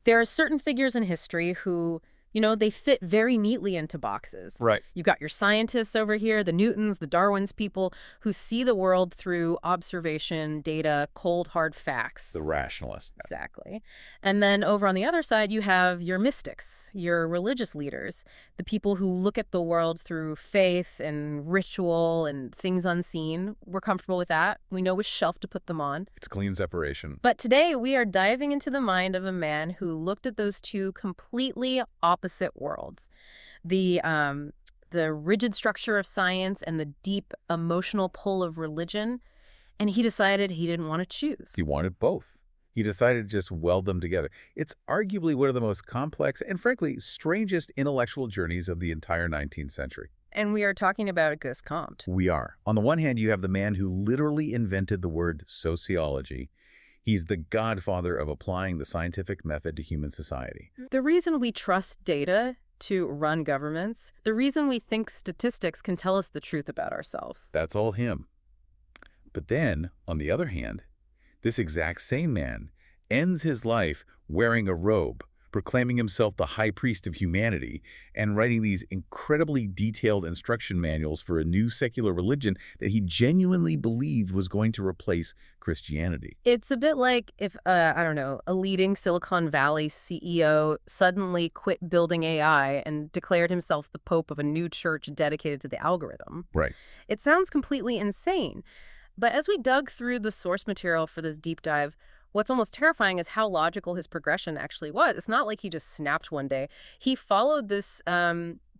There are certain figures in history who, they fit very neatly into boxes. Right. You've got your scientists over here, the Newtons, the Darwins, people who see the world through observation, data, cold, hard facts. The rationalist. Exactly. And then over on the other side, you have your mystics, your religious leaders, the people who look at the world through faith and ritual and things unseen. We're comfortable with that. We know which shelf to put them on. It's clean separation. But today we are diving into the mind of a man who looked at those two completely opposite worlds. The rigid structure of science and the deep emotional pull of religion. And he decided he didn't want to choose. He wanted both. He decided to just weld them together. It's arguably one of the most complex and, frankly, strangest intellectual journeys of the entire 19th century. And we are talking about Auguste Comte. We are. On the one hand, you have the man who literally invented the word sociology. He's the godfather of applying the scientific method to human society. The reason we trust data to run governments, the reason we think statistics can tell us the truth about ourselves. That's all him. But then, on the other hand, this exact same man ends his life wearing a robe, proclaiming himself the high priest of humanity, and writing these incredibly detailed instruction manuals for a new secular religion that he genuinely believed was going to replace Christianity. It's a bit like if, a leading Silicon Valley CEO suddenly quit building AI and declared himself the pope of a new church dedicated to the algorithm. Right. It sounds completely insane. But as we dug through the source material for this deep dive, what's almost terrifying is how logical his progression actually was. It's not like he just snapped one day. He followed this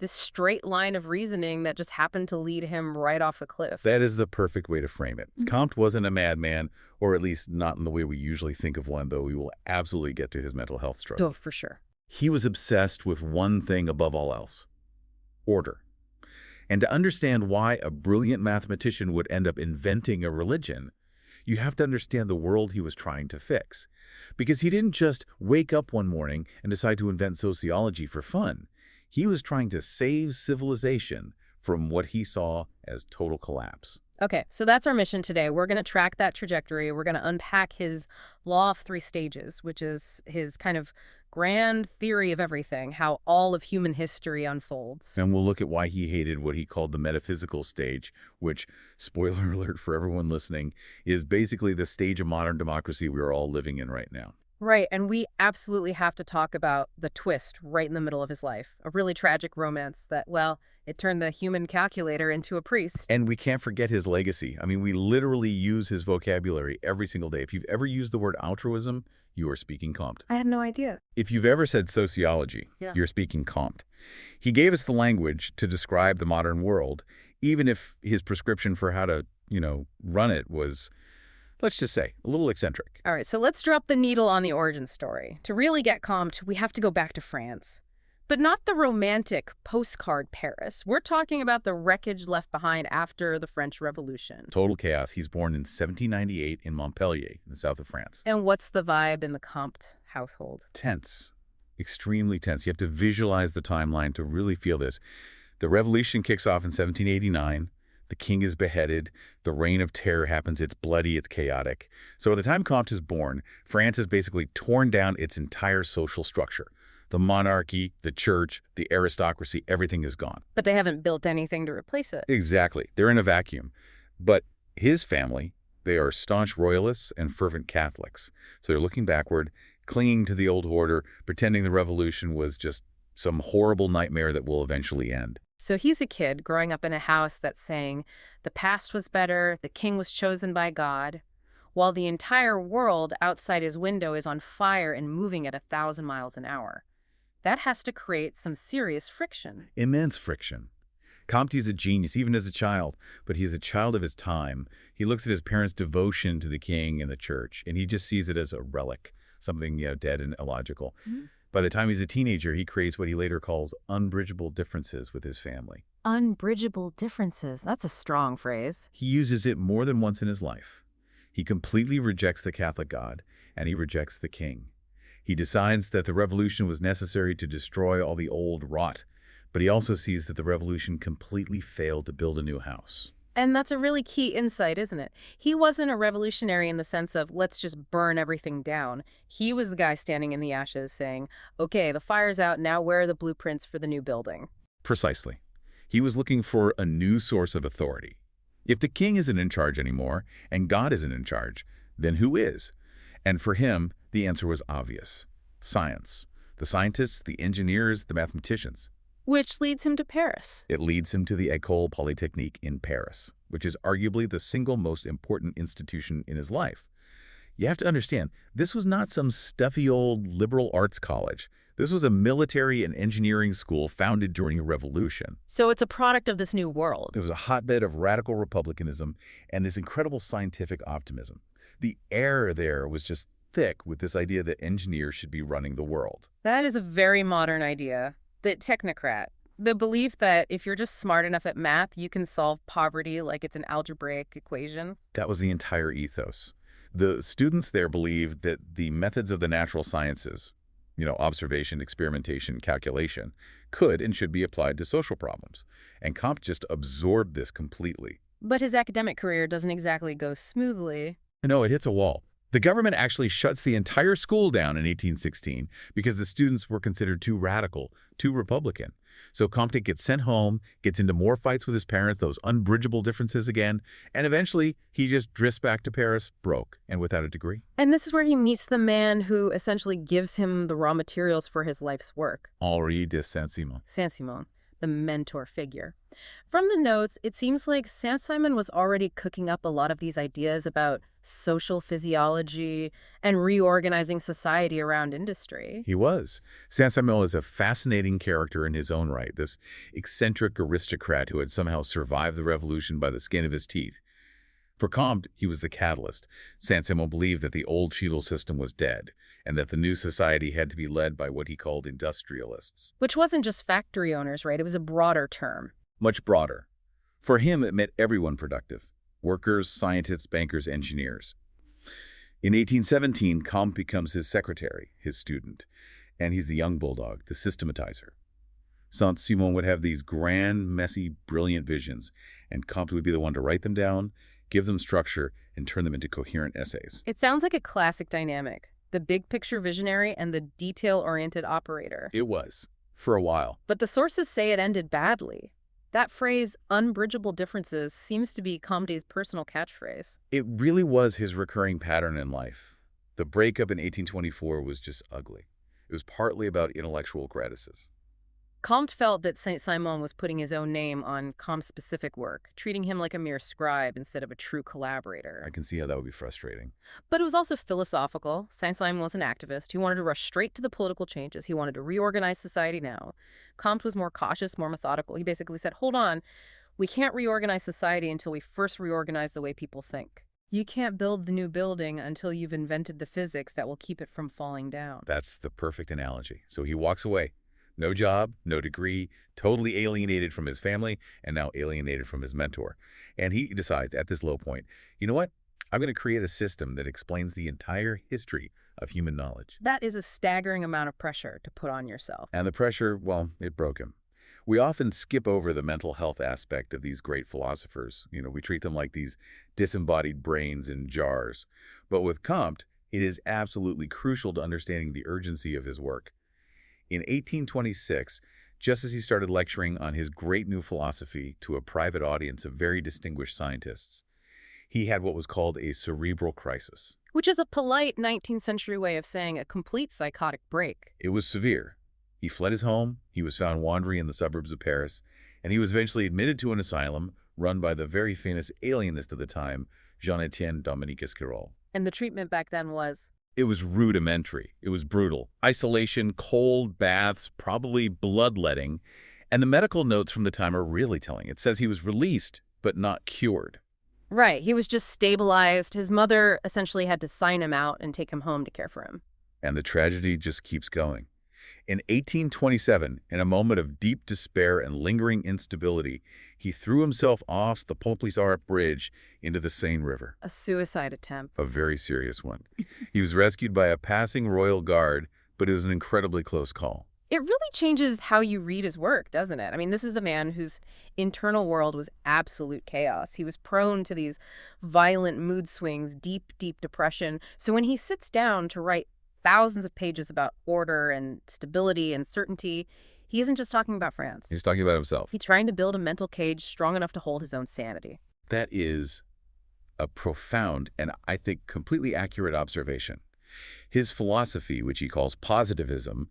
straight line of reasoning that just happened to lead him right off a cliff. That is the perfect way to frame it. Comte wasn't a madman, or at least not in the way we usually think of one, though we will absolutely get to his mental health struggle. Oh, for sure. He was obsessed with one thing above all else: order. And to understand why a brilliant mathematician would end up inventing a religion, you have to understand the world he was trying to fix. Because he didn't just wake up one morning and decide to invent sociology for fun. He was trying to save civilization from what he saw as total collapse. Okay, so that's our mission today. We're going to track that trajectory. We're going to unpack his law of three stages, which is his kind of grand theory of everything, how all of human history unfolds. And we'll look at why he hated what he called the metaphysical stage, which, spoiler alert for everyone listening, is basically the stage of modern democracy we are all living in right now. Right, and we absolutely have to talk about the twist right in the middle of his life. A really tragic romance that, well, it turned the human calculator into a priest. And we can't forget his legacy. I mean, we literally use his vocabulary every single day. If you've ever used the word altruism, you are speaking Comte. I had no idea. If you've ever said sociology, you're speaking Comte. He gave us the language to describe the modern world, even if his prescription for how to, run it was, let's just say, a little eccentric. All right, so let's drop the needle on the origin story. To really get Comte, we have to go back to France. But not the romantic postcard Paris. We're talking about the wreckage left behind after the French Revolution. Total chaos. He's born in 1798 in Montpellier, in the south of France. And what's the vibe in the Comte household? Tense. Extremely tense. You have to visualize the timeline to really feel this. The revolution kicks off in 1789. The king is beheaded. The reign of terror happens. It's bloody. It's chaotic. So by the time Comte is born, France has basically torn down its entire social structure. The monarchy, the church, the aristocracy, everything is gone. But they haven't built anything to replace it. Exactly. They're in a vacuum. But his family, they are staunch royalists and fervent Catholics. So they're looking backward, clinging to the old order, pretending the revolution was just some horrible nightmare that will eventually end. So he's a kid growing up in a house that's saying the past was better, the king was chosen by God, while the entire world outside his window is on fire and moving at 1,000 miles an hour. That has to create some serious friction. Immense friction. Comte is a genius, even as a child, but he's a child of his time. He looks at his parents' devotion to the king and the church, and he just sees it as a relic, something dead and illogical. By the time he's a teenager, he creates what he later calls unbridgeable differences with his family. Unbridgeable differences. That's a strong phrase. He uses it more than once in his life. He completely rejects the Catholic God, and he rejects the king. He decides that the revolution was necessary to destroy all the old rot, but he also sees that the revolution completely failed to build a new house. And that's a really key insight, isn't it? He wasn't a revolutionary in the sense of, let's just burn everything down. He was the guy standing in the ashes saying, okay, the fire's out, now where are the blueprints for the new building? Precisely. He was looking for a new source of authority. If the king isn't in charge anymore, and God isn't in charge, then who is? And for him, the answer was obvious. Science. The scientists, the engineers, the mathematicians. Which leads him to Paris. It leads him to the École Polytechnique in Paris, which is arguably the single most important institution in his life. You have to understand, this was not some stuffy old liberal arts college. This was a military and engineering school founded during a revolution. So it's a product of this new world. It was a hotbed of radical republicanism and this incredible scientific optimism. The air there was just thick with this idea that engineers should be running the world. That is a very modern idea. The technocrat. The belief that if you're just smart enough at math, you can solve poverty like it's an algebraic equation. That was the entire ethos. The students there believed that the methods of the natural sciences, observation, experimentation, calculation, could and should be applied to social problems. And Comte just absorbed this completely. But his academic career doesn't exactly go smoothly. No, it hits a wall. The government actually shuts the entire school down in 1816 because the students were considered too radical, too Republican. So Comte gets sent home, gets into more fights with his parents, those unbridgeable differences again, and eventually he just drifts back to Paris, broke and without a degree. And this is where he meets the man who essentially gives him the raw materials for his life's work. Henri de Saint-Simon. Saint-Simon, the mentor figure. From the notes, it seems like Saint-Simon was already cooking up a lot of these ideas about social physiology and reorganizing society around industry. He was. Saint-Simon is a fascinating character in his own right, this eccentric aristocrat who had somehow survived the revolution by the skin of his teeth. For Comte, he was the catalyst. Saint-Simon believed that the old feudal system was dead, and that the new society had to be led by what he called industrialists. Which wasn't just factory owners, right? It was a broader term. Much broader. For him, it meant everyone productive. Workers, scientists, bankers, engineers. In 1817, Comte becomes his secretary, his student, and he's the young bulldog, the systematizer. Saint-Simon would have these grand, messy, brilliant visions, and Comte would be the one to write them down, give them structure, and turn them into coherent essays. It sounds like a classic dynamic, the big picture visionary and the detail-oriented operator. It was, for a while. But the sources say it ended badly. That phrase, unbridgeable differences, seems to be Comte's personal catchphrase. It really was his recurring pattern in life. The breakup in 1824 was just ugly. It was partly about intellectual gradaces. Comte felt that Saint-Simon was putting his own name on Comte's specific work, treating him like a mere scribe instead of a true collaborator. I can see how that would be frustrating. But it was also philosophical. Saint-Simon was an activist. He wanted to rush straight to the political changes. He wanted to reorganize society now. Comte was more cautious, more methodical. He basically said, hold on, we can't reorganize society until we first reorganize the way people think. You can't build the new building until you've invented the physics that will keep it from falling down. That's the perfect analogy. So he walks away. No job, no degree, totally alienated from his family, and now alienated from his mentor. And he decides at this low point, you know what? I'm going to create a system that explains the entire history of human knowledge. That is a staggering amount of pressure to put on yourself. And the pressure, well, it broke him. We often skip over the mental health aspect of these great philosophers. We treat them like these disembodied brains in jars. But with Comte, it is absolutely crucial to understanding the urgency of his work. In 1826, just as he started lecturing on his great new philosophy to a private audience of very distinguished scientists, he had what was called a cerebral crisis. Which is a polite 19th century way of saying a complete psychotic break. It was severe. He fled his home, he was found wandering in the suburbs of Paris, and he was eventually admitted to an asylum run by the very famous alienist of the time, Jean-Étienne Dominique Esquirol. And the treatment back then was? It was rudimentary. It was brutal. Isolation, cold baths, probably bloodletting. And the medical notes from the time are really telling. It says he was released, but not cured. Right. He was just stabilized. His mother essentially had to sign him out and take him home to care for him. And the tragedy just keeps going. In 1827, in a moment of deep despair and lingering instability, he threw himself off the Pont Plissart Bridge into the Seine River. A suicide attempt. A very serious one. He was rescued by a passing royal guard, but it was an incredibly close call. It really changes how you read his work, doesn't it? I mean, this is a man whose internal world was absolute chaos. He was prone to these violent mood swings, deep, deep depression. So when he sits down to write thousands of pages about order and stability and certainty, he isn't just talking about France. He's talking about himself. He's trying to build a mental cage strong enough to hold his own sanity. That is a profound and, I think, completely accurate observation. His philosophy, which he calls positivism,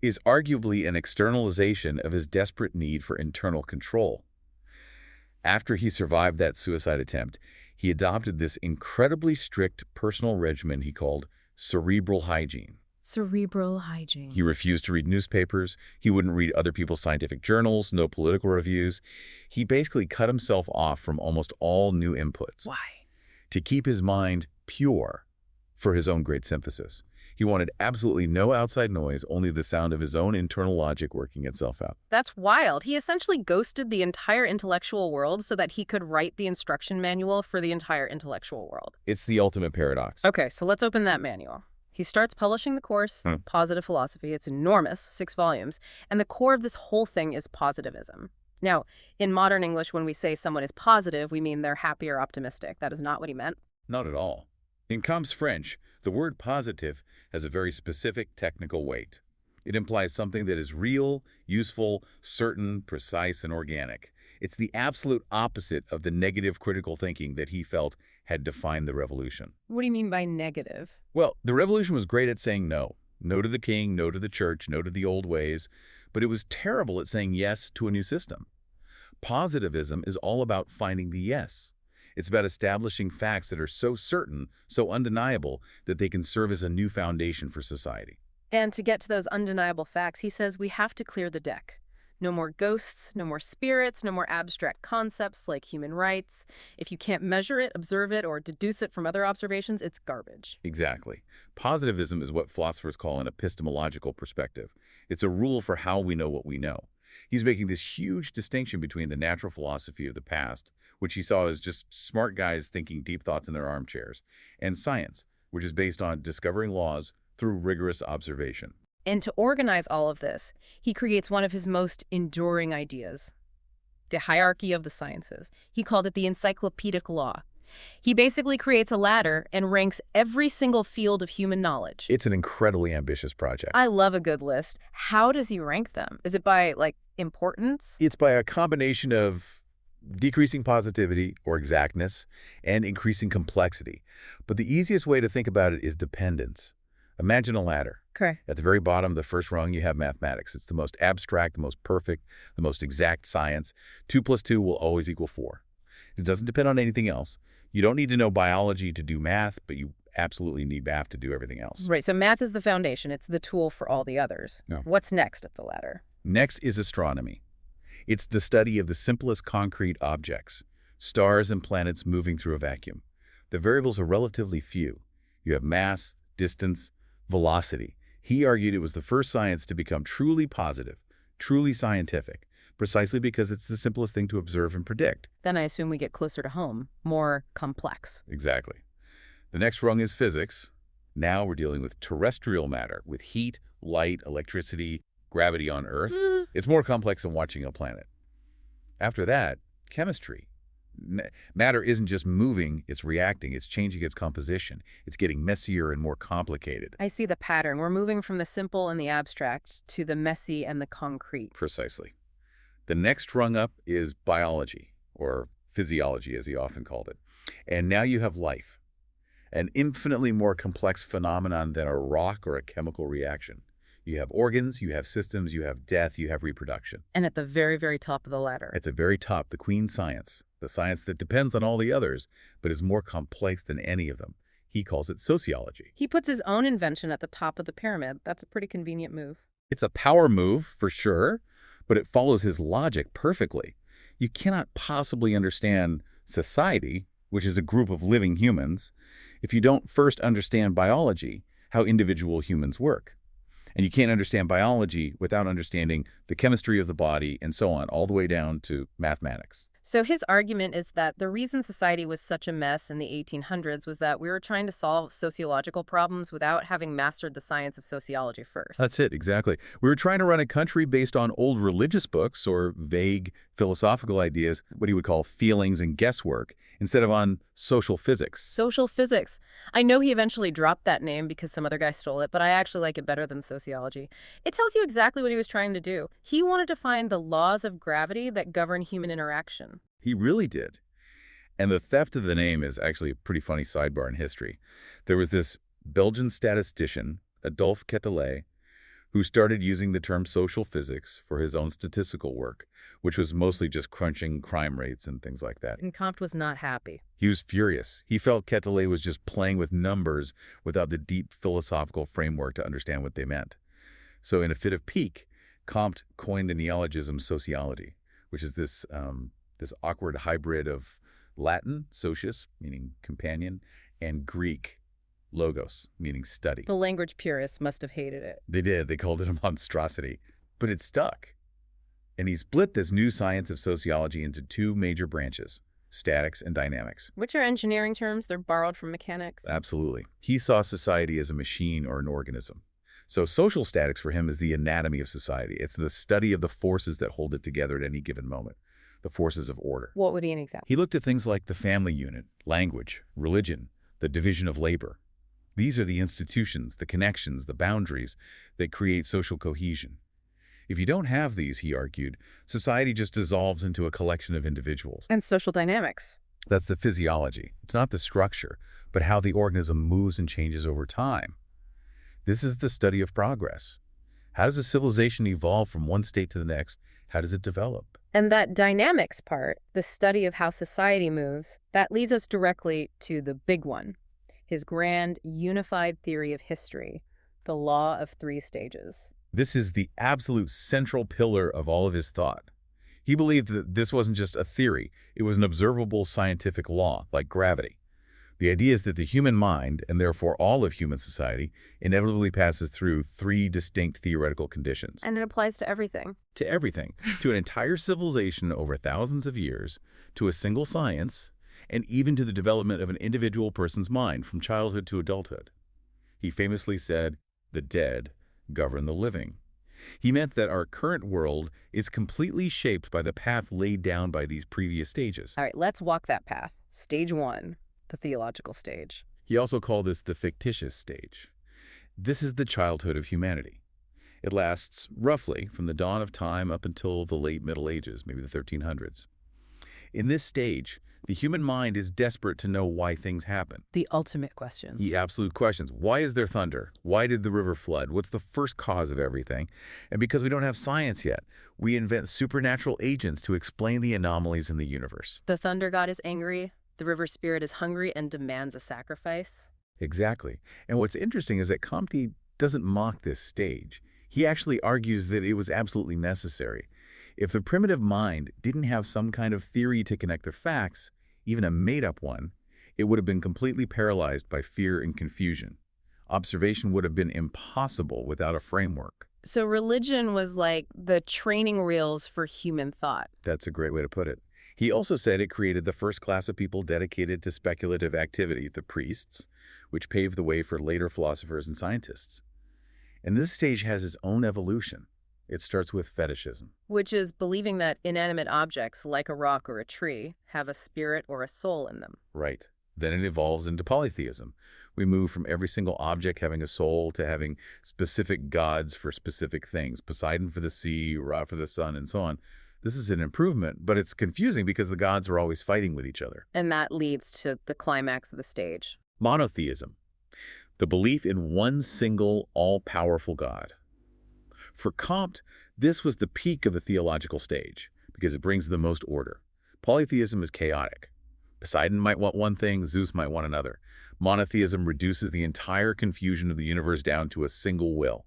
is arguably an externalization of his desperate need for internal control. After he survived that suicide attempt, he adopted this incredibly strict personal regimen he called cerebral hygiene. Cerebral hygiene. He refused to read newspapers. He wouldn't read other people's scientific journals, no political reviews. He basically cut himself off from almost all new inputs. Why? To keep his mind pure for his own great synthesis. He wanted absolutely no outside noise, only the sound of his own internal logic working itself out. That's wild. He essentially ghosted the entire intellectual world so that he could write the instruction manual for the entire intellectual world. It's the ultimate paradox. Okay, so let's open that manual. He starts publishing the course, Positive Philosophy. It's enormous, 6 volumes. And the core of this whole thing is positivism. Now, in modern English, when we say someone is positive, we mean they're happy or optimistic. That is not what he meant. Not at all. In Comte's French, the word positive has a very specific technical weight. It implies something that is real, useful, certain, precise, and organic. It's the absolute opposite of the negative critical thinking that he felt had defined the revolution. What do you mean by negative? Well, the revolution was great at saying no. No to the king, no to the church, no to the old ways. But it was terrible at saying yes to a new system. Positivism is all about finding the yes. It's about establishing facts that are so certain, so undeniable, that they can serve as a new foundation for society. And to get to those undeniable facts, he says we have to clear the deck. No more ghosts, no more spirits, no more abstract concepts like human rights. If you can't measure it, observe it, or deduce it from other observations, it's garbage. Exactly. Positivism is what philosophers call an epistemological perspective. It's a rule for how we know what we know. He's making this huge distinction between the natural philosophy of the past, which he saw as just smart guys thinking deep thoughts in their armchairs, and science, which is based on discovering laws through rigorous observation. And to organize all of this, he creates one of his most enduring ideas, the hierarchy of the sciences. He called it the encyclopedic law. He basically creates a ladder and ranks every single field of human knowledge. It's an incredibly ambitious project. I love a good list. How does he rank them? Is it by, like, importance? It's by a combination of decreasing positivity or exactness and increasing complexity. But the easiest way to think about it is dependence. Imagine a ladder. Okay. At the very bottom, the first rung, you have mathematics. It's the most abstract, the most perfect, the most exact science. 2 plus 2 will always equal 4. It doesn't depend on anything else. You don't need to know biology to do math, but you absolutely need math to do everything else. Right, so math is the foundation. It's the tool for all the others. No. What's next up the ladder? Next is astronomy. It's the study of the simplest concrete objects, stars and planets moving through a vacuum. The variables are relatively few. You have mass, distance, velocity. He argued it was the first science to become truly positive, truly scientific, precisely because it's the simplest thing to observe and predict. Then I assume we get closer to home, more complex. Exactly. The next rung is physics. Now we're dealing with terrestrial matter, with heat, light, electricity, gravity on Earth. It's more complex than watching a planet. After that, chemistry. Matter isn't just moving, it's reacting, it's changing its composition. It's getting messier and more complicated. I see the pattern. We're moving from the simple and the abstract to the messy and the concrete. Precisely. The next rung up is biology, or physiology as he often called it. And now you have life, an infinitely more complex phenomenon than a rock or a chemical reaction. You have organs, you have systems, you have death, you have reproduction. And at the very, very top of the ladder. At the very top, the queen science, the science that depends on all the others, but is more complex than any of them. He calls it sociology. He puts his own invention at the top of the pyramid. That's a pretty convenient move. It's a power move, for sure, but it follows his logic perfectly. You cannot possibly understand society, which is a group of living humans, if you don't first understand biology, how individual humans work. And you can't understand biology without understanding the chemistry of the body and so on, all the way down to mathematics. So his argument is that the reason society was such a mess in the 1800s was that we were trying to solve sociological problems without having mastered the science of sociology first. That's it, exactly. We were trying to run a country based on old religious books or vague philosophical ideas, what he would call feelings and guesswork, instead of on social physics. Social physics. I know he eventually dropped that name because some other guy stole it, but I actually like it better than sociology. It tells you exactly what he was trying to do. He wanted to find the laws of gravity that govern human interaction. He really did. And the theft of the name is actually a pretty funny sidebar in history. There was this Belgian statistician, Adolphe Quetelet, who started using the term social physics for his own statistical work, which was mostly just crunching crime rates and things like that. And Comte was not happy. He was furious. He felt Quetelet was just playing with numbers without the deep philosophical framework to understand what they meant. So in a fit of pique, Comte coined the neologism sociology, which is this awkward hybrid of Latin, socius, meaning companion, and Greek, logos, meaning study. The language purists must have hated it. They did. They called it a monstrosity. But it stuck. And he split this new science of sociology into two major branches, statics and dynamics. Which are engineering terms. They're borrowed from mechanics. Absolutely. He saw society as a machine or an organism. So social statics for him is the anatomy of society. It's the study of the forces that hold it together at any given moment, the forces of order. What would be an example? He looked at things like the family unit, language, religion, the division of labor. These are the institutions, the connections, the boundaries that create social cohesion. If you don't have these, he argued, society just dissolves into a collection of individuals. And social dynamics. That's the physiology. It's not the structure, but how the organism moves and changes over time. This is the study of progress. How does a civilization evolve from one state to the next? How does it develop? And that dynamics part, the study of how society moves, that leads us directly to the big one, his grand, unified theory of history, the law of three stages. This is the absolute central pillar of all of his thought. He believed that this wasn't just a theory, it was an observable scientific law, like gravity. The idea is that the human mind, and therefore all of human society, inevitably passes through three distinct theoretical conditions. And it applies to everything. To everything, to an entire civilization over thousands of years, to a single science, and even to the development of an individual person's mind from childhood to adulthood. He famously said, "The dead govern the living." He meant that our current world is completely shaped by the path laid down by these previous stages. All right, let's walk that path. Stage one, the theological stage. He also called this the fictitious stage. This is the childhood of humanity. It lasts roughly from the dawn of time up until the late Middle Ages, maybe the 1300s. In this stage, the human mind is desperate to know why things happen. The ultimate questions. The absolute questions. Why is there thunder? Why did the river flood? What's the first cause of everything? And because we don't have science yet, we invent supernatural agents to explain the anomalies in the universe. The thunder god is angry, the river spirit is hungry and demands a sacrifice. Exactly. And what's interesting is that Comte doesn't mock this stage. He actually argues that it was absolutely necessary. If the primitive mind didn't have some kind of theory to connect the facts, even a made-up one, it would have been completely paralyzed by fear and confusion. Observation would have been impossible without a framework. So religion was like the training wheels for human thought. That's a great way to put it. He also said it created the first class of people dedicated to speculative activity, the priests, which paved the way for later philosophers and scientists. And this stage has its own evolution. It starts with fetishism. Which is believing that inanimate objects, like a rock or a tree, have a spirit or a soul in them. Right. Then it evolves into polytheism. We move from every single object having a soul to having specific gods for specific things. Poseidon for the sea, Ra for the sun, and so on. This is an improvement, but it's confusing because the gods are always fighting with each other. And that leads to the climax of the stage. Monotheism. The belief in one single, all-powerful God. For Comte, this was the peak of the theological stage because it brings the most order. Polytheism is chaotic. Poseidon might want one thing, Zeus might want another. Monotheism reduces the entire confusion of the universe down to a single will.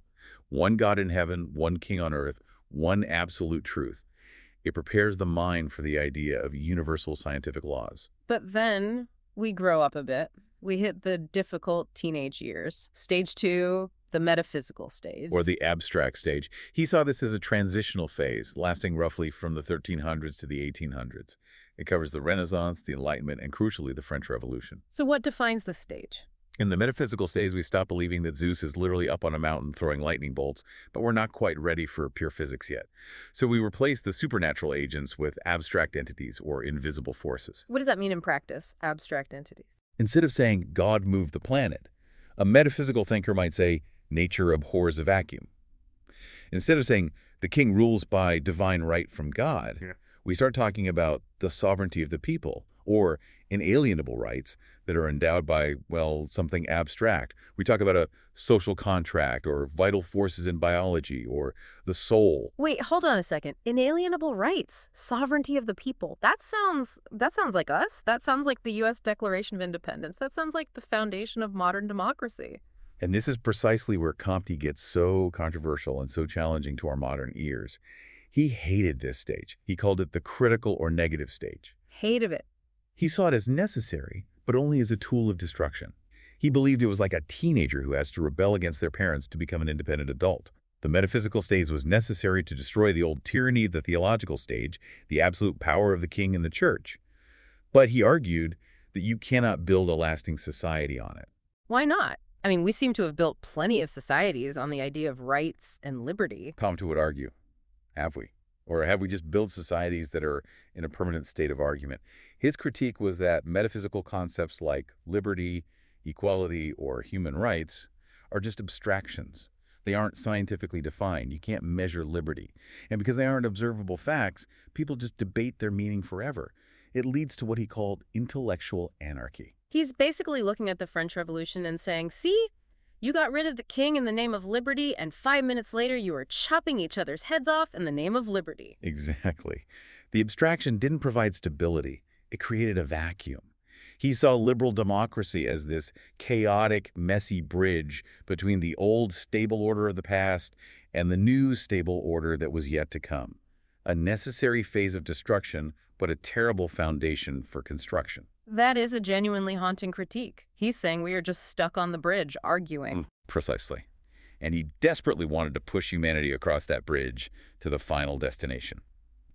One God in heaven, one king on earth, one absolute truth. It prepares the mind for the idea of universal scientific laws. But then we grow up a bit. We hit the difficult teenage years. Stage two, the metaphysical stage. or the abstract stage. He saw this as a transitional phase, lasting roughly from the 1300s to the 1800s. It covers the Renaissance, the Enlightenment, and crucially, the French Revolution. So what defines this stage? In the metaphysical stage, we stop believing that Zeus is literally up on a mountain throwing lightning bolts, but we're not quite ready for pure physics yet. So we replace the supernatural agents with abstract entities or invisible forces. What does that mean in practice, abstract entities? Instead of saying God moved the planet, a metaphysical thinker might say nature abhors a vacuum. Instead of saying the king rules by divine right from God, we start talking about the sovereignty of the people, or inalienable rights that are endowed by, well, something abstract. We talk about a social contract or vital forces in biology or the soul. Wait, hold on a second. Inalienable rights, sovereignty of the people. That sounds like us. That sounds like the U.S. Declaration of Independence. That sounds like the foundation of modern democracy. And this is precisely where Comte gets so controversial and so challenging to our modern ears. He hated this stage. He called it the critical or negative stage. Hated it. He saw it as necessary, but only as a tool of destruction. He believed it was like a teenager who has to rebel against their parents to become an independent adult. The metaphysical stage was necessary to destroy the old tyranny of the theological stage, the absolute power of the king and the church. But he argued that you cannot build a lasting society on it. Why not? I mean, we seem to have built plenty of societies on the idea of rights and liberty. Comte would argue, have we? Or have we just built societies that are in a permanent state of argument? His critique was that metaphysical concepts like liberty, equality, or human rights are just abstractions. They aren't scientifically defined. You can't measure liberty. And because they aren't observable facts, people just debate their meaning forever. It leads to what he called intellectual anarchy. He's basically looking at the French Revolution and saying, see, you got rid of the king in the name of liberty, and 5 minutes later you were chopping each other's heads off in the name of liberty. Exactly. The abstraction didn't provide stability. It created a vacuum. He saw liberal democracy as this chaotic, messy bridge between the old stable order of the past and the new stable order that was yet to come. A necessary phase of destruction, but a terrible foundation for construction. That is a genuinely haunting critique. He's saying we are just stuck on the bridge, arguing. Precisely. And he desperately wanted to push humanity across that bridge to the final destination.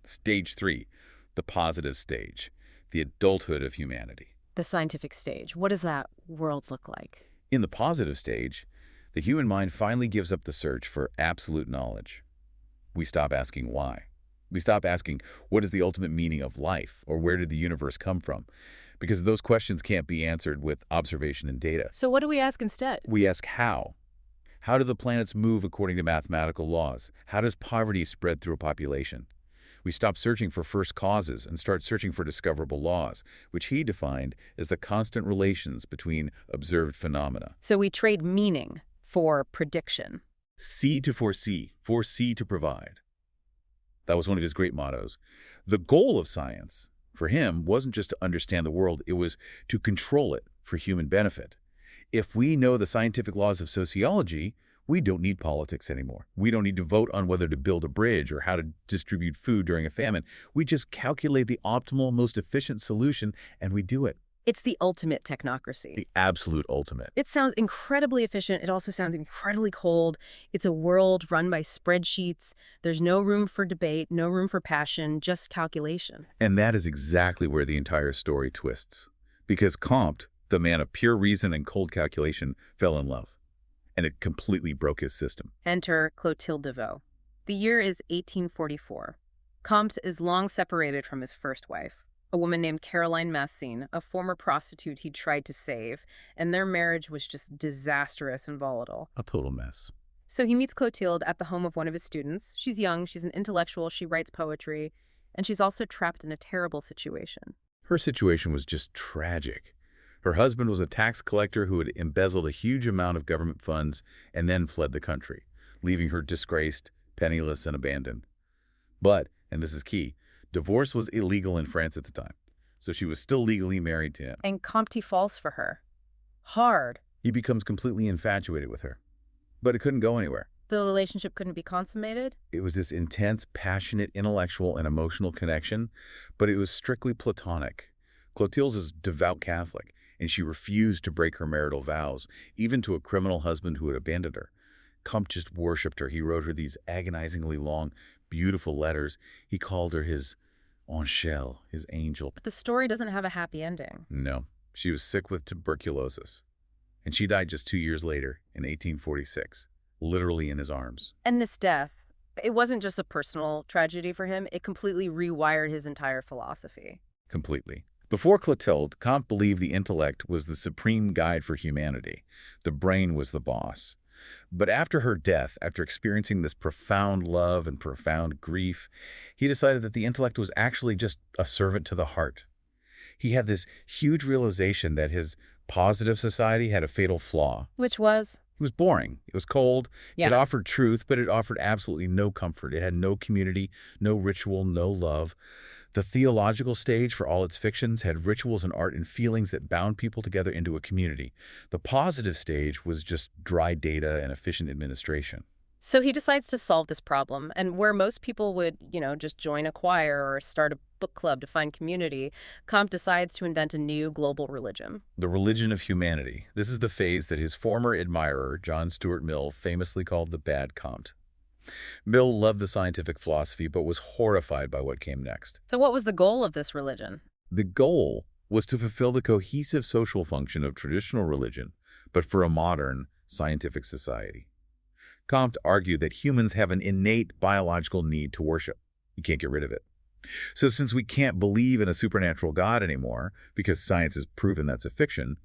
Stage 3, the positive stage, the adulthood of humanity. The scientific stage. What does that world look like? In the positive stage, the human mind finally gives up the search for absolute knowledge. We stop asking why. We stop asking what is the ultimate meaning of life or where did the universe come from? Because those questions can't be answered with observation and data. So what do we ask instead? We ask how. How do the planets move according to mathematical laws? How does poverty spread through a population? We stop searching for first causes and start searching for discoverable laws, which he defined as the constant relations between observed phenomena. So we trade meaning for prediction. See to foresee to provide. That was one of his great mottos. The goal of science, for him, wasn't just to understand the world, it was to control it for human benefit. If we know the scientific laws of sociology, we don't need politics anymore. We don't need to vote on whether to build a bridge or how to distribute food during a famine. We just calculate the optimal, most efficient solution, and we do it. It's the ultimate technocracy. The absolute ultimate. It sounds incredibly efficient. It also sounds incredibly cold. It's a world run by spreadsheets. There's no room for debate, no room for passion, just calculation. And that is exactly where the entire story twists. Because Comte, the man of pure reason and cold calculation, fell in love. And it completely broke his system. Enter Clotilde Deveau. The year is 1844. Comte is long separated from his first wife, a woman named Caroline Massine, a former prostitute he'd tried to save, and their marriage was just disastrous and volatile. A total mess. So he meets Clotilde at the home of one of his students. She's young, she's an intellectual, she writes poetry, and she's also trapped in a terrible situation. Her situation was just tragic. Her husband was a tax collector who had embezzled a huge amount of government funds and then fled the country, leaving her disgraced, penniless, and abandoned. But, and this is key, divorce was illegal in France at the time, so she was still legally married to him. And Comte falls for her. Hard. He becomes completely infatuated with her. But it couldn't go anywhere. The relationship couldn't be consummated? It was this intense, passionate, intellectual, and emotional connection, but it was strictly platonic. Clotilde is devout Catholic, and she refused to break her marital vows, even to a criminal husband who had abandoned her. Comte just worshipped her. He wrote her these agonizingly long, beautiful letters. He called her his angel, his angel. But the story doesn't have a happy ending. No, she was sick with tuberculosis, and she died just 2 years later in 1846, literally in his arms. And this death, it wasn't just a personal tragedy for him, it completely rewired his entire philosophy. Completely. Before Clotilde, Comte believed the intellect was the supreme guide for humanity. The brain was the boss. But after her death, after experiencing this profound love and profound grief, he decided that the intellect was actually just a servant to the heart. He had this huge realization that his positive society had a fatal flaw. Which was? It was boring. It was cold. Yeah. It offered truth, but it offered absolutely no comfort. It had no community, no ritual, no love. The theological stage, for all its fictions, had rituals and art and feelings that bound people together into a community. The positive stage was just dry data and efficient administration. So he decides to solve this problem, and where most people would, just join a choir or start a book club to find community, Comte decides to invent a new global religion. The religion of humanity. This is the phase that his former admirer, John Stuart Mill, famously called the bad Comte. Mill loved the scientific philosophy, but was horrified by what came next. So what was the goal of this religion? The goal was to fulfill the cohesive social function of traditional religion, but for a modern, scientific society. Comte argued that humans have an innate biological need to worship. You can't get rid of it. So since we can't believe in a supernatural God anymore, because science has proven that's a fiction,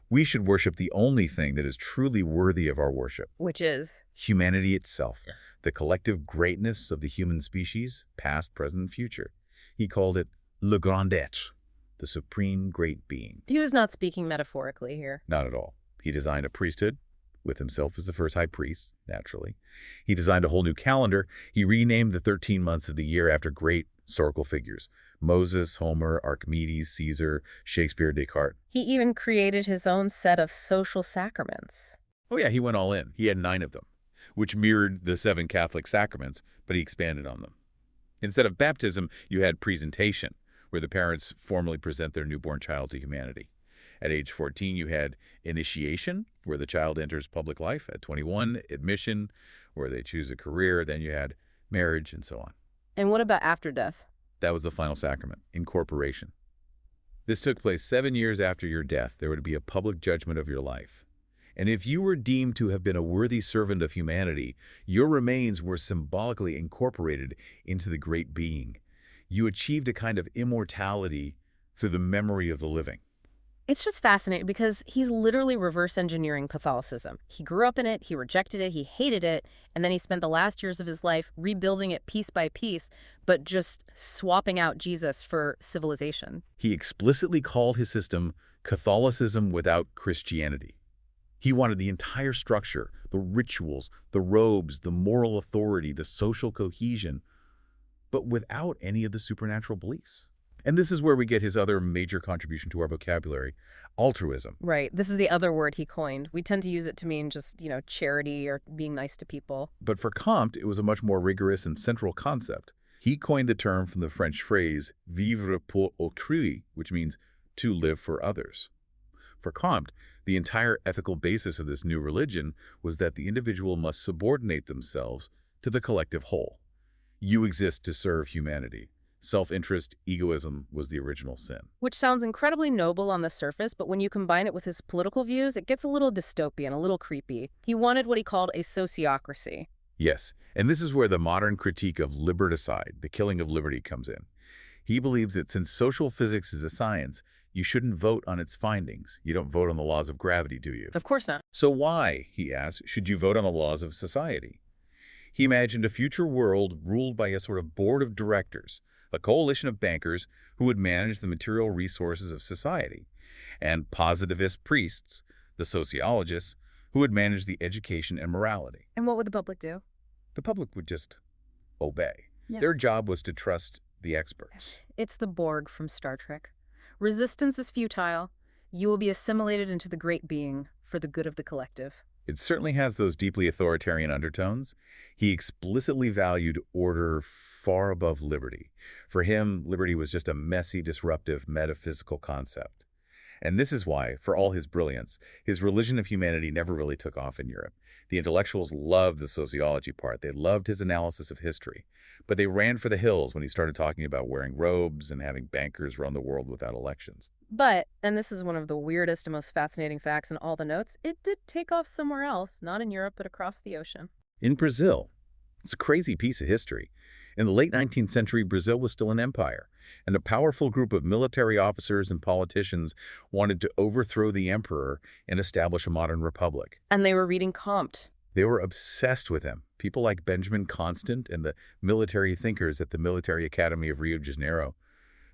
we should worship the only thing that is truly worthy of our worship. Which is? Humanity itself. The collective greatness of the human species, past, present, and future. He called it le grand être, the supreme great being. He was not speaking metaphorically here. Not at all. He designed a priesthood, with himself as the first high priest, naturally. He designed a whole new calendar. He renamed the 13 months of the year after great historical figures. Moses, Homer, Archimedes, Caesar, Shakespeare, Descartes. He even created his own set of social sacraments. Oh yeah, he went all in. He had 9 of them, which mirrored the 7 Catholic sacraments, but he expanded on them. Instead of baptism, you had presentation, where the parents formally present their newborn child to humanity. At age 14, you had initiation, where the child enters public life. At 21, admission, where they choose a career. Then you had marriage and so on. And what about after death? That was the final sacrament, incorporation. This took place 7 years after your death. There would be a public judgment of your life. And if you were deemed to have been a worthy servant of humanity, your remains were symbolically incorporated into the great being. You achieved a kind of immortality through the memory of the living. It's just fascinating because he's literally reverse engineering Catholicism. He grew up in it, he rejected it, he hated it, and then he spent the last years of his life rebuilding it piece by piece, but just swapping out Jesus for civilization. He explicitly called his system Catholicism without Christianity. He wanted the entire structure, the rituals, the robes, the moral authority, the social cohesion, but without any of the supernatural beliefs. And this is where we get his other major contribution to our vocabulary, altruism. Right. This is the other word he coined. We tend to use it to mean just, charity or being nice to people. But for Comte, it was a much more rigorous and central concept. He coined the term from the French phrase vivre pour autrui, which means to live for others. For Comte, the entire ethical basis of this new religion was that the individual must subordinate themselves to the collective whole. You exist to serve humanity. Self-interest, egoism was the original sin. Which sounds incredibly noble on the surface, but when you combine it with his political views, it gets a little dystopian, a little creepy. He wanted what he called a sociocracy. Yes, and this is where the modern critique of liberticide, the killing of liberty, comes in. He believes that since social physics is a science, you shouldn't vote on its findings. You don't vote on the laws of gravity, do you? Of course not. So why, he asks, should you vote on the laws of society? He imagined a future world ruled by a sort of board of directors, a coalition of bankers who would manage the material resources of society, and positivist priests, the sociologists, who would manage the education and morality. And what would the public do? The public would just obey. Yeah. Their job was to trust the experts. It's the Borg from Star Trek. Resistance is futile. You will be assimilated into the great being for the good of the collective. It certainly has those deeply authoritarian undertones. He explicitly valued order far above liberty. For him, liberty was just a messy, disruptive, metaphysical concept. And this is why, for all his brilliance, his religion of humanity never really took off in Europe. The intellectuals loved the sociology part. They loved his analysis of history. But they ran for the hills when he started talking about wearing robes and having bankers run the world without elections. But, and this is one of the weirdest and most fascinating facts in all the notes, it did take off somewhere else, not in Europe, but across the ocean. In Brazil, it's a crazy piece of history. In the late 19th century, Brazil was still an empire, and a powerful group of military officers and politicians wanted to overthrow the emperor and establish a modern republic. And they were reading Comte. They were obsessed with him. People like Benjamin Constant and the military thinkers at the Military Academy of Rio de Janeiro.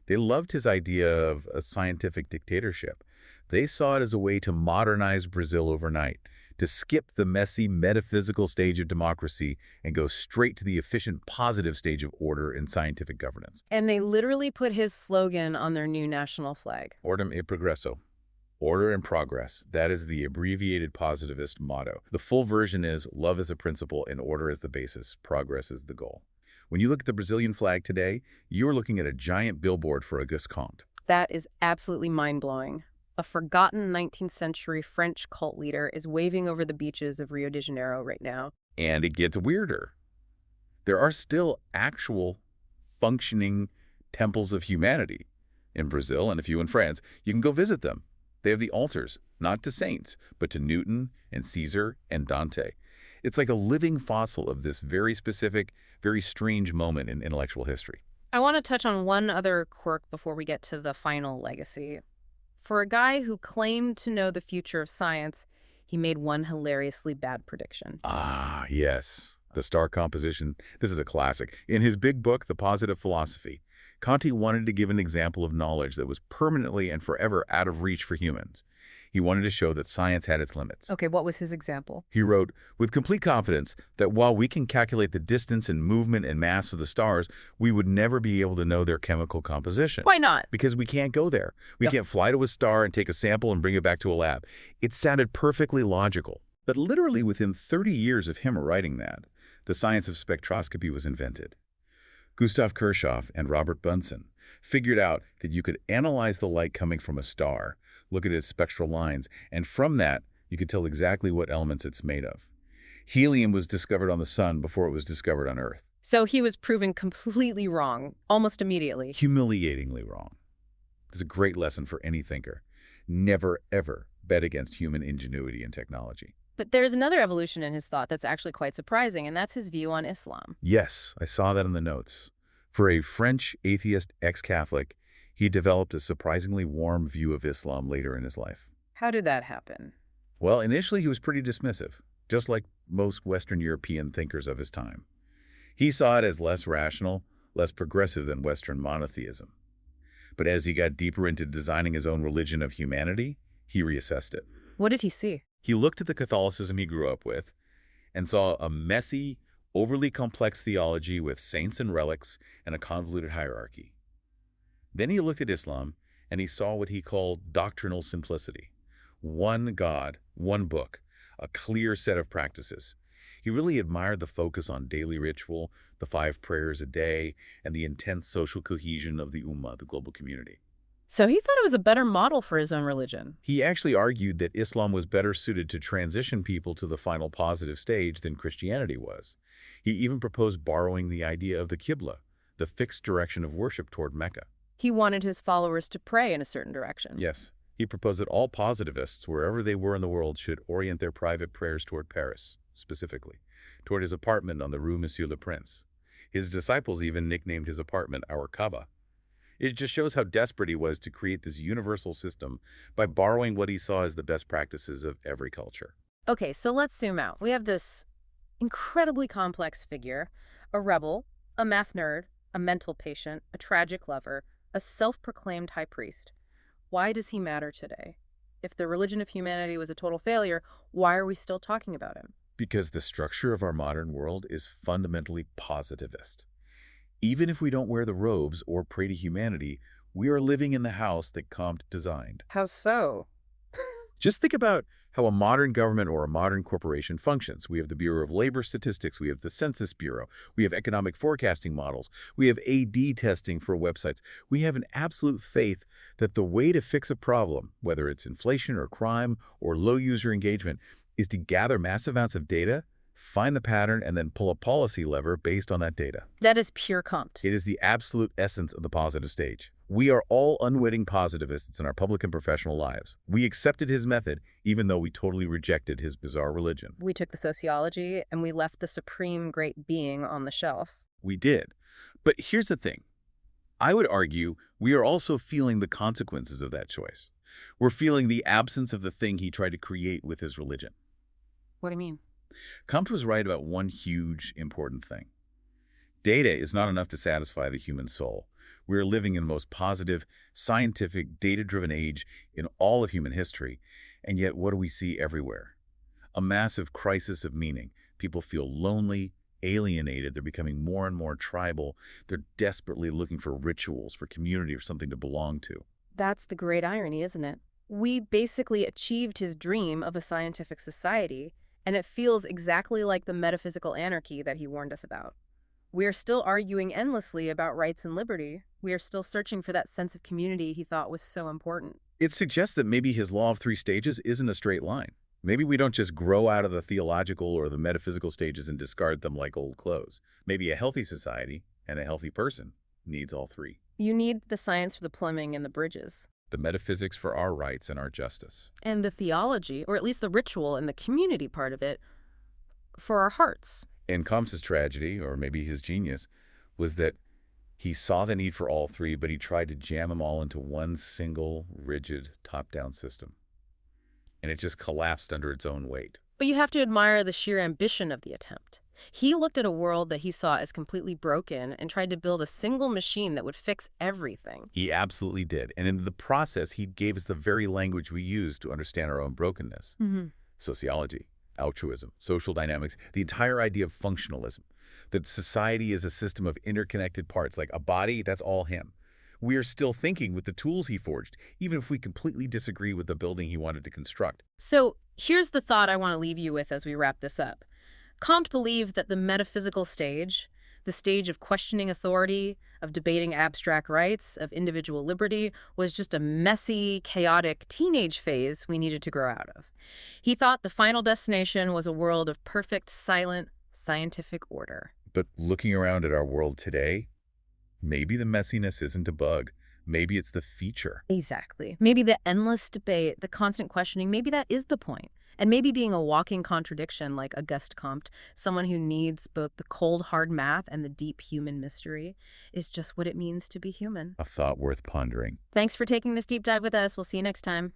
They loved his idea of a scientific dictatorship. They saw it as a way to modernize Brazil overnight, to skip the messy metaphysical stage of democracy and go straight to the efficient positive stage of order and scientific governance. And they literally put his slogan on their new national flag. Ordem e progresso. Order and progress. That is the abbreviated positivist motto. The full version is love is a principle and order is the basis. Progress is the goal. When you look at the Brazilian flag today, you are looking at a giant billboard for Auguste Comte. That is absolutely mind-blowing. A forgotten 19th century French cult leader is waving over the beaches of Rio de Janeiro right now. And it gets weirder. There are still actual functioning temples of humanity in Brazil and a few in France. You can go visit them. They have the altars, not to saints, but to Newton and Caesar and Dante. It's like a living fossil of this very specific, very strange moment in intellectual history. I want to touch on one other quirk before we get to the final legacy. For a guy who claimed to know the future of science, he made one hilariously bad prediction. Ah, yes. The star composition. This is a classic. In his big book, The Positive Philosophy, Comte wanted to give an example of knowledge that was permanently and forever out of reach for humans. He wanted to show that science had its limits. Okay, what was his example? He wrote, with complete confidence, that while we can calculate the distance and movement and mass of the stars, we would never be able to know their chemical composition. Why not? Because we can't go there. We can't fly to a star and take a sample and bring it back to a lab. It sounded perfectly logical. But literally within 30 years of him writing that, the science of spectroscopy was invented. Gustav Kirchhoff and Robert Bunsen figured out that you could analyze the light coming from a star, look at its spectral lines, and from that, you could tell exactly what elements it's made of. Helium was discovered on the sun before it was discovered on Earth. So he was proven completely wrong, almost immediately. Humiliatingly wrong. It's a great lesson for any thinker. Never, ever bet against human ingenuity and technology. But there's another evolution in his thought that's actually quite surprising, and that's his view on Islam. Yes, I saw that in the notes. For a French atheist ex-Catholic, he developed a surprisingly warm view of Islam later in his life. How did that happen? Well, initially he was pretty dismissive, just like most Western European thinkers of his time. He saw it as less rational, less progressive than Western monotheism. But as he got deeper into designing his own religion of humanity, he reassessed it. What did he see? He looked at the Catholicism he grew up with and saw a messy, overly complex theology with saints and relics and a convoluted hierarchy. Then he looked at Islam and he saw what he called doctrinal simplicity. One God, one book, a clear set of practices. He really admired the focus on daily ritual, the 5 prayers a day, and the intense social cohesion of the Ummah, the global community. So he thought it was a better model for his own religion. He actually argued that Islam was better suited to transition people to the final positive stage than Christianity was. He even proposed borrowing the idea of the Qibla, the fixed direction of worship toward Mecca. He wanted his followers to pray in a certain direction. Yes, he proposed that all positivists, wherever they were in the world, should orient their private prayers toward Paris, specifically, toward his apartment on the Rue Monsieur le Prince. His disciples even nicknamed his apartment our Kaaba. It just shows how desperate he was to create this universal system by borrowing what he saw as the best practices of every culture. Okay, so let's zoom out. We have this incredibly complex figure, a rebel, a math nerd, a mental patient, a tragic lover, a self-proclaimed high priest. Why does he matter today? If the religion of humanity was a total failure, why are we still talking about him? Because the structure of our modern world is fundamentally positivist. Even if we don't wear the robes or pray to humanity, we are living in the house that Comte designed. How so? Just think about how a modern government or a modern corporation functions. We have the Bureau of Labor Statistics, we have the Census Bureau, we have economic forecasting models, we have A/B testing for websites. We have an absolute faith that the way to fix a problem, whether it's inflation or crime or low user engagement, is to gather massive amounts of data, find the pattern, and then pull a policy lever based on that data. That is pure Comte. It is the absolute essence of the positive stage. We are all unwitting positivists in our public and professional lives. We accepted his method, even though we totally rejected his bizarre religion. We took the sociology and we left the supreme great being on the shelf. We did. But here's the thing. I would argue we are also feeling the consequences of that choice. We're feeling the absence of the thing he tried to create with his religion. What do you mean? Comte was right about one huge, important thing. Data is not enough to satisfy the human soul. We are living in the most positive, scientific, data-driven age in all of human history, and yet what do we see everywhere? A massive crisis of meaning. People feel lonely, alienated. They're becoming more and more tribal. They're desperately looking for rituals, for community, or something to belong to. That's the great irony, isn't it? We basically achieved his dream of a scientific society, and it feels exactly like the metaphysical anarchy that he warned us about. We are still arguing endlessly about rights and liberty. We are still searching for that sense of community he thought was so important. It suggests that maybe his law of three stages isn't a straight line. Maybe we don't just grow out of the theological or the metaphysical stages and discard them like old clothes. Maybe a healthy society and a healthy person needs all three. You need the science for the plumbing and the bridges. The metaphysics for our rights and our justice. And the theology, or at least the ritual and the community part of it, for our hearts. And Comte's tragedy, or maybe his genius, was that he saw the need for all three, but he tried to jam them all into one single, rigid, top-down system. And it just collapsed under its own weight. But you have to admire the sheer ambition of the attempt. He looked at a world that he saw as completely broken and tried to build a single machine that would fix everything. He absolutely did. And in the process, he gave us the very language we use to understand our own brokenness. Sociology, altruism, social dynamics, the entire idea of functionalism, that society is a system of interconnected parts, like a body, that's all him. We are still thinking with the tools he forged, even if we completely disagree with the building he wanted to construct. So here's the thought I want to leave you with as we wrap this up. Comte believed that the metaphysical stage, the stage of questioning authority, of debating abstract rights, of individual liberty, was just a messy, chaotic teenage phase we needed to grow out of. He thought the final destination was a world of perfect, silent, scientific order. But looking around at our world today, maybe the messiness isn't a bug. Maybe it's the feature. Exactly. Maybe the endless debate, the constant questioning, maybe that is the point. And maybe being a walking contradiction like Auguste Comte, someone who needs both the cold, hard math and the deep human mystery, is just what it means to be human. A thought worth pondering. Thanks for taking this deep dive with us. We'll see you next time.